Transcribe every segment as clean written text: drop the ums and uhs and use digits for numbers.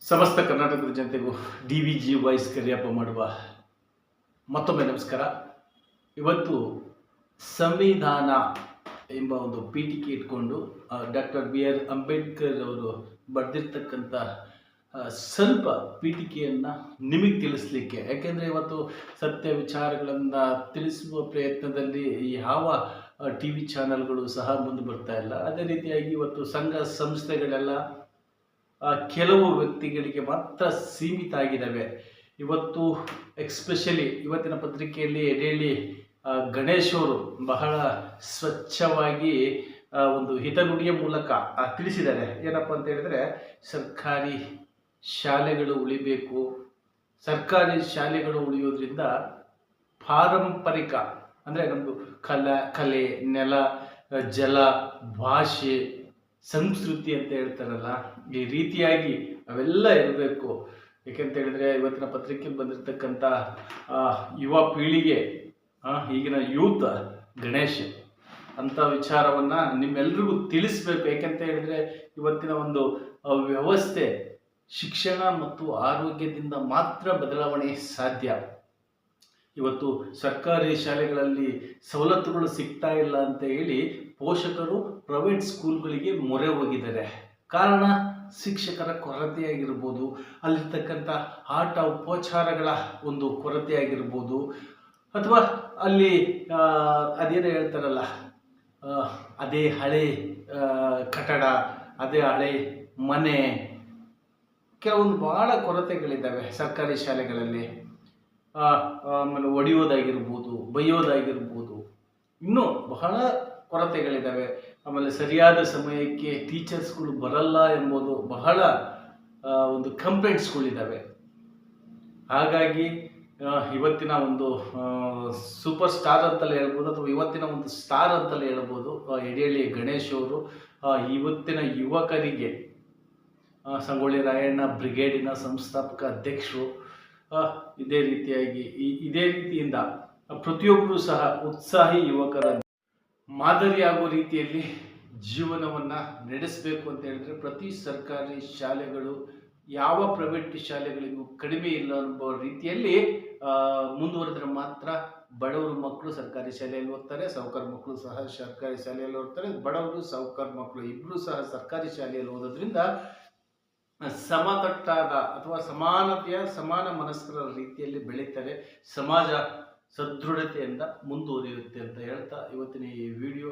ಸಮಸ್ತ ಕರ್ನಾಟಕದ ಜನತೆಗೂ DVG voice Kariyappa ಮಾಡುವ ಮತ್ತೊಮ್ಮೆ ನಮಸ್ಕಾರ. ಇವತ್ತು ಸಂವಿಧಾನ ಎಂಬ ಒಂದು ಪೀಠಿಕೆ ಇಟ್ಕೊಂಡು ಡಾಕ್ಟರ್ BR ಅಂಬೇಡ್ಕರ್ ಅವರು ಬರೆದಿರ್ತಕ್ಕಂಥ ಸ್ವಲ್ಪ ಪೀಠಿಕೆಯನ್ನು ನಿಮಗೆ ತಿಳಿಸ್ಲಿಕ್ಕೆ, ಯಾಕೆಂದರೆ ಇವತ್ತು ಸತ್ಯ ವಿಚಾರಗಳನ್ನು ತಿಳಿಸುವ ಪ್ರಯತ್ನದಲ್ಲಿ ಯಾವ TV ಚಾನಲ್ಗಳು ಸಹ ಮುಂದೆ ಬರ್ತಾ ಇಲ್ಲ. ಅದೇ ರೀತಿಯಾಗಿ ಇವತ್ತು ಸಂಘ ಸಂಸ್ಥೆಗಳೆಲ್ಲ ಕೆಲವು ವ್ಯಕ್ತಿಗಳಿಗೆ ಮಾತ್ರ ಸೀಮಿತ ಆಗಿದ್ದಾವೆ. ಇವತ್ತು ಎಕ್ಸ್ಪೆಷಲಿ ಇವತ್ತಿನ ಪತ್ರಿಕೆಯಲ್ಲಿ ಎಡೆಯಲ್ಲಿ ಗಣೇಶ್ ಅವರು ಬಹಳ ಸ್ವಚ್ಛವಾಗಿ ಒಂದು ಹಿತನುಡಿಯ ಮೂಲಕ ತಿಳಿಸಿದ್ದಾರೆ. ಏನಪ್ಪ ಅಂತ ಹೇಳಿದ್ರೆ, ಸರ್ಕಾರಿ ಶಾಲೆಗಳು ಉಳಿಬೇಕು. ಸರ್ಕಾರಿ ಶಾಲೆಗಳು ಉಳಿಯೋದ್ರಿಂದ ಪಾರಂಪರಿಕ ಅಂದರೆ ನಮ್ಮದು ಕಲೆ, ನೆಲ, ಜಲ, ಭಾಷೆ, ಸಂಸ್ಕೃತಿ ಅಂತ ಹೇಳ್ತಾರಲ್ಲ, ಈ ರೀತಿಯಾಗಿ ಅವೆಲ್ಲ ಇರಬೇಕು. ಏಕೆಂತ ಹೇಳಿದ್ರೆ ಇವತ್ತಿನ ಪತ್ರಿಕೆಯಲ್ಲಿ ಬಂದಿರತಕ್ಕಂಥ ಯುವ ಪೀಳಿಗೆ, ಈಗಿನ ಯೂತ್ ಗಣೇಶ್ ಅಂತ ವಿಚಾರವನ್ನು ನಿಮ್ಮೆಲ್ರಿಗೂ ತಿಳಿಸ್ಬೇಕು. ಏಕೆಂತ ಹೇಳಿದ್ರೆ ಇವತ್ತಿನ ಒಂದು ವ್ಯವಸ್ಥೆ ಶಿಕ್ಷಣ ಮತ್ತು ಆರೋಗ್ಯದಿಂದ ಮಾತ್ರ ಬದಲಾವಣೆ ಸಾಧ್ಯ. ಇವತ್ತು ಸರ್ಕಾರಿ ಶಾಲೆಗಳಲ್ಲಿ ಸವಲತ್ತುಗಳು ಸಿಗ್ತಾ ಇಲ್ಲ ಅಂತ ಹೇಳಿ ಪೋಷಕರು ಪ್ರೈವೇಟ್ ಸ್ಕೂಲ್ಗಳಿಗೆ ಮೊರೆ ಹೋಗಿದ್ದಾರೆ. ಕಾರಣ ಶಿಕ್ಷಕರ ಕೊರತೆಯಾಗಿರ್ಬೋದು, ಅಲ್ಲಿರ್ತಕ್ಕಂಥ ಆಟ ಉಪಚಾರಗಳ ಒಂದು ಕೊರತೆಯಾಗಿರ್ಬೋದು, ಅಥವಾ ಅಲ್ಲಿ ಅದೇನೋ ಹೇಳ್ತಾರಲ್ಲ, ಅದೇ ಹಳೆ ಕಟ್ಟಡ, ಅದೇ ಹಳೆ ಮನೆ, ಕೆಲವೊಂದು ಭಾಳ ಕೊರತೆಗಳಿದ್ದಾವೆ ಸರ್ಕಾರಿ ಶಾಲೆಗಳಲ್ಲಿ. ಆಮೇಲೆ ಹೊಡೆಯೋದಾಗಿರ್ಬೋದು, ಬೈಯೋದಾಗಿರ್ಬೋದು, ಇನ್ನೂ ಬಹಳ ಕೊರತೆಗಳಿದ್ದಾವೆ. ಆಮೇಲೆ ಸರಿಯಾದ ಸಮಯಕ್ಕೆ ಟೀಚರ್ಸ್ಗಳು ಬರಲ್ಲ ಎಂಬುದು ಬಹಳ ಒಂದು ಕಂಪ್ಲೇಂಟ್ಸ್ಗಳಿದ್ದಾವೆ. ಹಾಗಾಗಿ ಇವತ್ತಿನ ಒಂದು ಸೂಪರ್ ಸ್ಟಾರ್ ಅಂತಲೇ ಹೇಳ್ಬೋದು, ಅಥವಾ ಇವತ್ತಿನ ಒಂದು ಸ್ಟಾರ್ ಅಂತಲೇ ಹೇಳ್ಬೋದು, ಎಡೆಹಳ್ಳಿ ಗಣೇಶ್ ಅವರು ಇವತ್ತಿನ ಯುವಕರಿಗೆ ಸಂಗೊಳ್ಳಿ ರಾಯಣ್ಣ ಬ್ರಿಗೇಡಿನ ಸಂಸ್ಥಾಪಕ ಅಧ್ಯಕ್ಷರು. ಇದೇ ರೀತಿಯಿಂದ ಪ್ರತಿಯೊಬ್ಬರೂ ಸಹ ಉತ್ಸಾಹಿ ಯುವಕರ ಮಾದರಿಯಾಗುವ ರೀತಿಯಲ್ಲಿ ಜೀವನವನ್ನು ನಡೆಸಬೇಕು ಅಂತ ಹೇಳಿದ್ರೆ ಪ್ರತಿ ಸರ್ಕಾರಿ ಶಾಲೆಗಳು ಯಾವ ಪ್ರೈವೇಟ್ ಶಾಲೆಗಳಿಗೂ ಕಡಿಮೆ ಇಲ್ಲ ಅನ್ನೋ ರೀತಿಯಲ್ಲಿ ಮುಂದುವರೆದ್ರೆ ಮಾತ್ರ ಬಡವರು ಮಕ್ಕಳು ಸರ್ಕಾರಿ ಶಾಲೆಯಲ್ಲಿ ಓದ್ತಾರೆ, ಸಾಹುಕಾರ ಮಕ್ಕಳು ಸಹ ಸರ್ಕಾರಿ ಶಾಲೆಯಲ್ಲಿ ಓದ್ತಾರೆ. ಬಡವರು ಸಾಹುಕಾರ ಮಕ್ಕಳು ಇಬ್ಬರೂ ಸಹ ಸರ್ಕಾರಿ ಶಾಲೆಯಲ್ಲಿ ಓದೋದ್ರಿಂದ ಸಮತಟ್ಟಾದ ಅಥವಾ ಸಮಾನ ಮನಸ್ಕರ ರೀತಿಯಲ್ಲಿ ಬೆಳೀತಾರೆ. ಸಮಾಜ ಸದೃಢತೆಯಿಂದ ಮುಂದುವರಿಯುತ್ತೆ ಅಂತ ಹೇಳ್ತಾ ಇವತ್ತಿನ ಈ ವಿಡಿಯೋ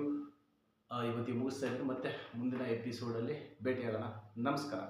ಇವತ್ತಿಗೆ ಮುಗಿಸ್ತಾ ಇದ್ದೀನಿ. ಮತ್ತೆ ಮುಂದಿನ ಎಪಿಸೋಡಲ್ಲಿ ಭೇಟಿಯಾಗೋಣ. ನಮಸ್ಕಾರ.